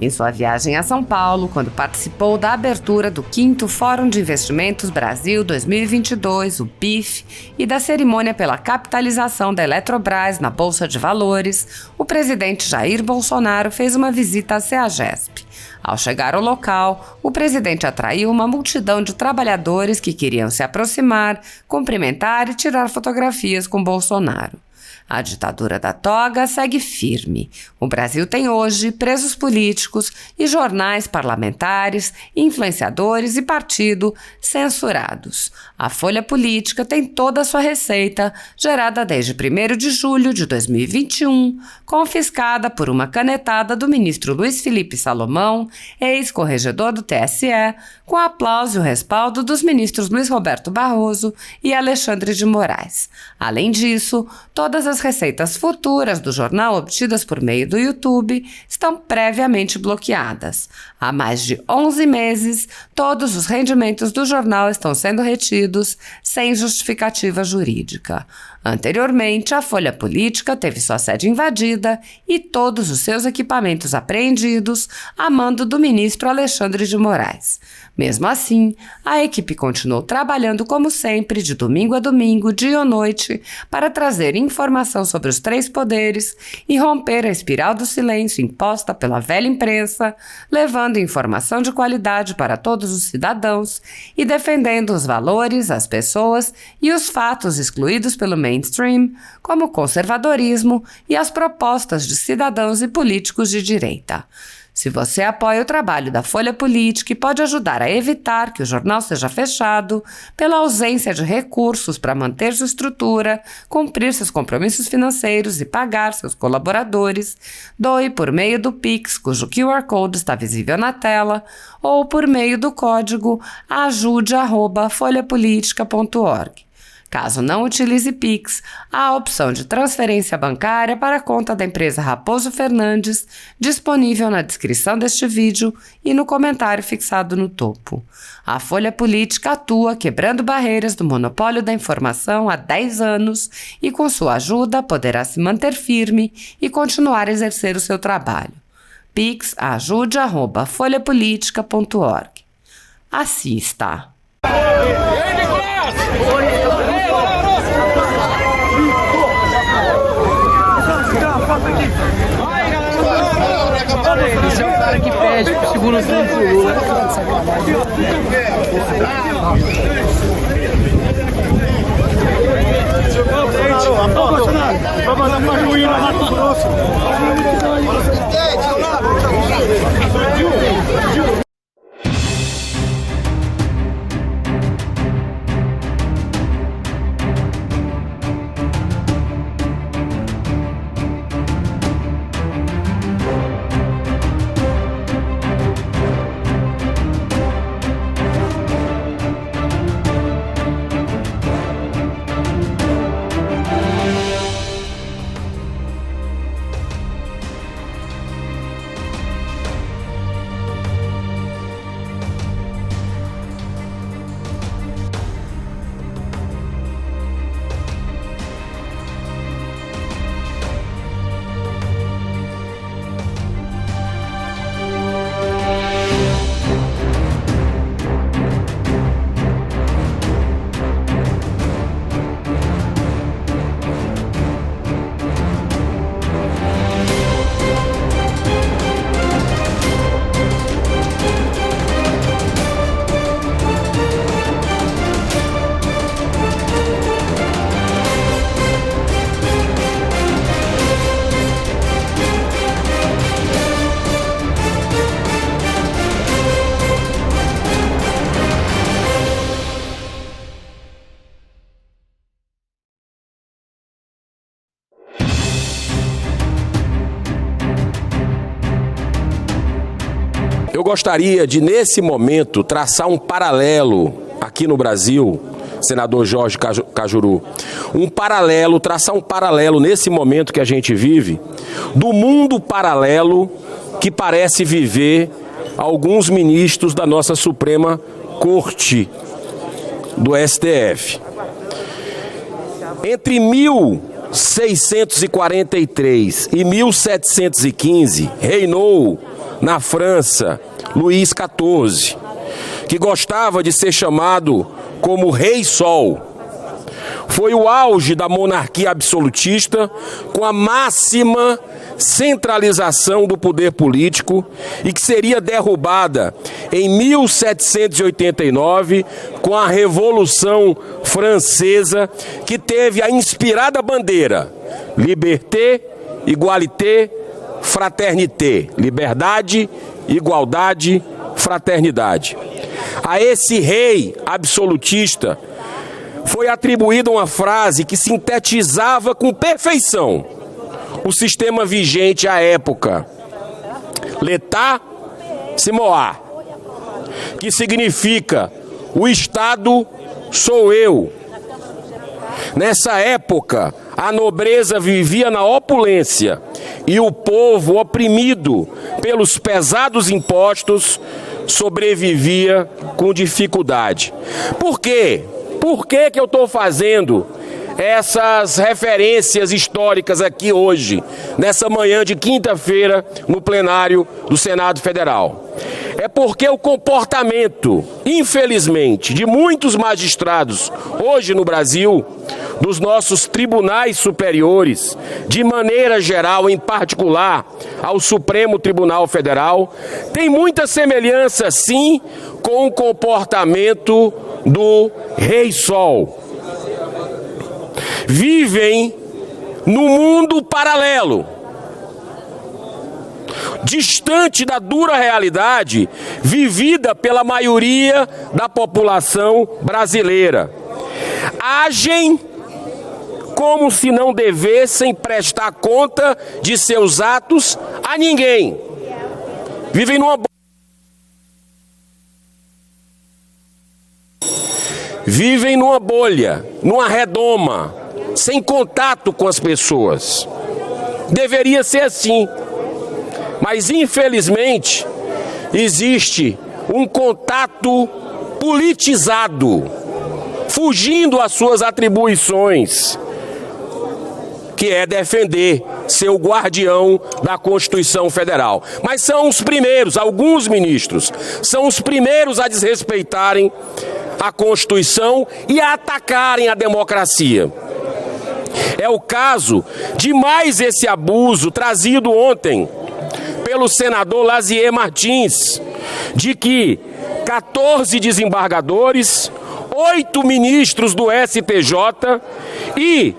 Em sua viagem a São Paulo, quando participou da abertura do 5º Fórum de Investimentos Brasil 2022, o PIF, e da cerimônia pela capitalização da Eletrobras na Bolsa de Valores, o presidente Jair Bolsonaro fez uma visita à CEAGESP. Ao chegar ao local, o presidente atraiu uma multidão de trabalhadores que queriam se aproximar, cumprimentar e tirar fotografias com Bolsonaro. A ditadura da toga segue firme. O Brasil tem hoje presos políticos e jornais parlamentares, influenciadores e partido censurados. A Folha Política tem toda a sua receita, gerada desde 1º de julho de 2021, confiscada por uma canetada do ministro Luiz Felipe Salomão, ex-corregedor do TSE, com aplauso e o respaldo dos ministros Luiz Roberto Barroso e Alexandre de Moraes. Além disso, todas as receitas futuras do jornal obtidas por meio do YouTube estão previamente bloqueadas. Há mais de 11 meses, todos os rendimentos do jornal estão sendo retidos sem justificativa jurídica. Anteriormente, a Folha Política teve sua sede invadida e todos os seus equipamentos apreendidos a mando do ministro Alexandre de Moraes. Mesmo assim, a equipe continuou trabalhando como sempre, de domingo a domingo, dia ou noite, para trazer informação sobre os 3 poderes e romper a espiral do silêncio imposta pela velha imprensa, levando informação de qualidade para todos os cidadãos e defendendo os valores, as pessoas e os fatos excluídos pelo mainstream, como o conservadorismo e as propostas de cidadãos e políticos de direita. Se você apoia o trabalho da Folha Política e pode ajudar a evitar que o jornal seja fechado, pela ausência de recursos para manter sua estrutura, cumprir seus compromissos financeiros e pagar seus colaboradores, doe por meio do Pix, cujo QR Code está visível na tela, ou por meio do código ajude@folhapolitica.org. Caso não utilize Pix, há a opção de transferência bancária para a conta da empresa Raposo Fernandes, disponível na descrição deste vídeo e no comentário fixado no topo. A Folha Política atua quebrando barreiras do monopólio da informação há 10 anos e, com sua ajuda, poderá se manter firme e continuar a exercer o seu trabalho. Pix ajude@folhapolitica.org. Assista! Esse é o cara que pede, segura o fundo pro Lula. Vai mandar uma ruína lá Mato Grosso. Eu gostaria de, nesse momento, traçar um paralelo aqui no Brasil, senador Jorge Cajuru, traçar um paralelo nesse momento que a gente vive, do mundo paralelo que parece viver alguns ministros da nossa Suprema Corte do STF. Entre 1643 e 1715, reinou na França, Luís XIV, que gostava de ser chamado como Rei Sol. Foi o auge da monarquia absolutista, com a máxima centralização do poder político, e que seria derrubada em 1789 com a Revolução Francesa, que teve a inspirada bandeira Liberté, Égalité, Fraternité. Liberdade, igualdade, fraternidade. A esse rei absolutista foi atribuída uma frase que sintetizava com perfeição o sistema vigente à época: L'État, c'est moi, que significa o Estado sou eu. Nessa época, a nobreza vivia na opulência e o povo, oprimido pelos pesados impostos, sobrevivia com dificuldade. Por quê? Por que eu estou fazendo essas referências históricas aqui hoje, nessa manhã de quinta-feira, no plenário do Senado Federal? É porque o comportamento, infelizmente, de muitos magistrados hoje no Brasil, dos nossos tribunais superiores, de maneira geral, em particular ao Supremo Tribunal Federal, tem muita semelhança, sim, com o comportamento do Rei Sol. Vivem no mundo paralelo, distante da dura realidade vivida pela maioria da população brasileira. Agem como se não devessem prestar conta de seus atos a ninguém. Vivem numa bolha, numa redoma, sem contato com as pessoas. Deveria ser assim, mas infelizmente existe um contato politizado, fugindo às suas atribuições, que é defender, ser o guardião da Constituição Federal. Mas são os primeiros, alguns ministros, são os primeiros a desrespeitarem a Constituição e a atacarem a democracia. É o caso de mais esse abuso trazido ontem pelo senador Lazier Martins, de que 14 desembargadores, 8 ministros do STJ e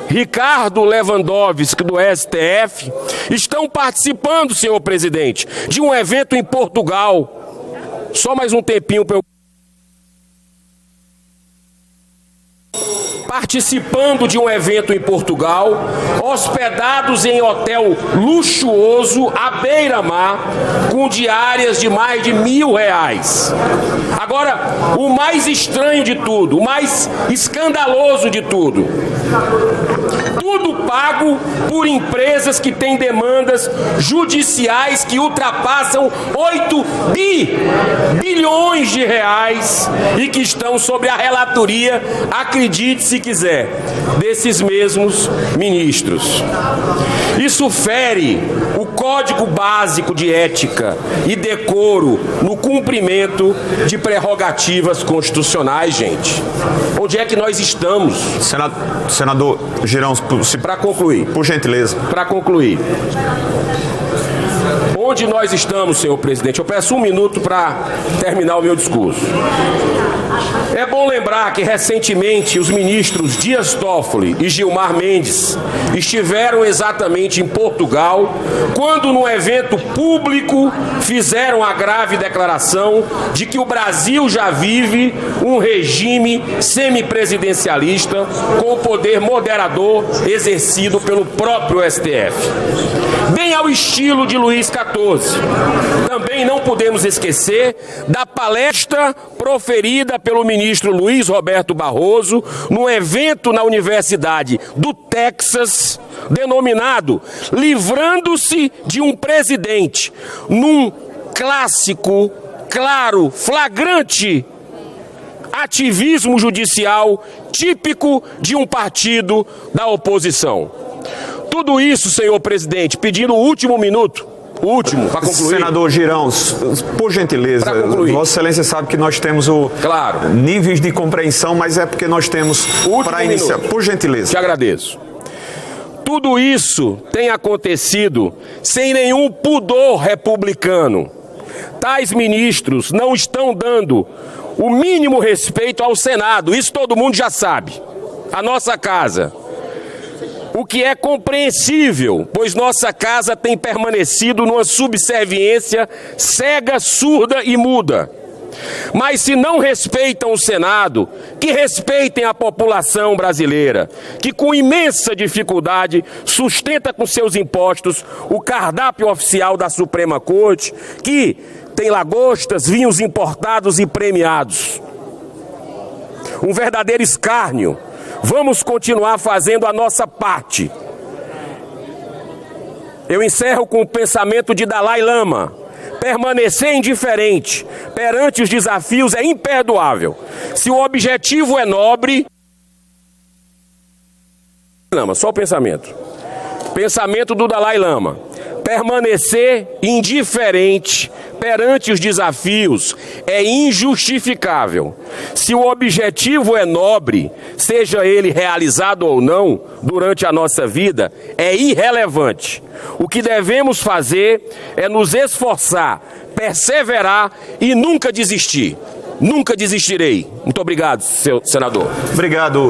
Ricardo Lewandowski, do STF, estão participando, senhor presidente, de um evento em Portugal. Só mais um tempinho para eu... Participando de um evento em Portugal, hospedados em hotel luxuoso à beira-mar, com diárias de mais de R$1.000. Agora, o mais estranho de tudo, o mais escandaloso de tudo, tudo pago por empresas que têm demandas judiciais que ultrapassam 8 bilhões de reais e que estão sob a relatoria, acredite se quiser, desses mesmos ministros. Isso fere o Código Básico de Ética e Decoro no cumprimento de prerrogativas constitucionais, gente. Onde é que nós estamos? Senador Girão, para concluir. Por gentileza. Para concluir. Onde nós estamos, senhor presidente? Eu peço um minuto para terminar o meu discurso. É bom lembrar que recentemente os ministros Dias Toffoli e Gilmar Mendes estiveram exatamente em Portugal, quando num evento público fizeram a grave declaração de que o Brasil já vive um regime semipresidencialista com o poder moderador exercido pelo próprio STF. Bem ao estilo de Luís XIV. Também não podemos esquecer da palestra proferida pelo ministro Luiz Roberto Barroso num evento na Universidade do Texas, denominado Livrando-se de um Presidente, num clássico, claro, flagrante ativismo judicial típico de um partido da oposição. Tudo isso, senhor presidente, pedindo o último minuto, Último, para concluir. Senador Girão, por gentileza, Pra concluir. Vossa Excelência sabe que nós temos níveis de compreensão, mas é porque nós temos para iniciar. Por gentileza. Te agradeço. Tudo isso tem acontecido sem nenhum pudor republicano. Tais ministros não estão dando o mínimo respeito ao Senado, isso todo mundo já sabe, a nossa casa. O que é compreensível, pois nossa casa tem permanecido numa subserviência cega, surda e muda. Mas se não respeitam o Senado, que respeitem a população brasileira, que com imensa dificuldade sustenta com seus impostos o cardápio oficial da Suprema Corte, que tem lagostas, vinhos importados e premiados. Um verdadeiro escárnio. Vamos continuar fazendo a nossa parte. Eu encerro com o pensamento de Dalai Lama. Permanecer indiferente perante os desafios é imperdoável. Se o objetivo é nobre... Só o pensamento. Pensamento do Dalai Lama. Permanecer indiferente perante os desafios é injustificável. Se o objetivo é nobre, seja ele realizado ou não, durante a nossa vida, é irrelevante. O que devemos fazer é nos esforçar, perseverar e nunca desistir. Nunca desistirei. Muito obrigado, senador. Obrigado.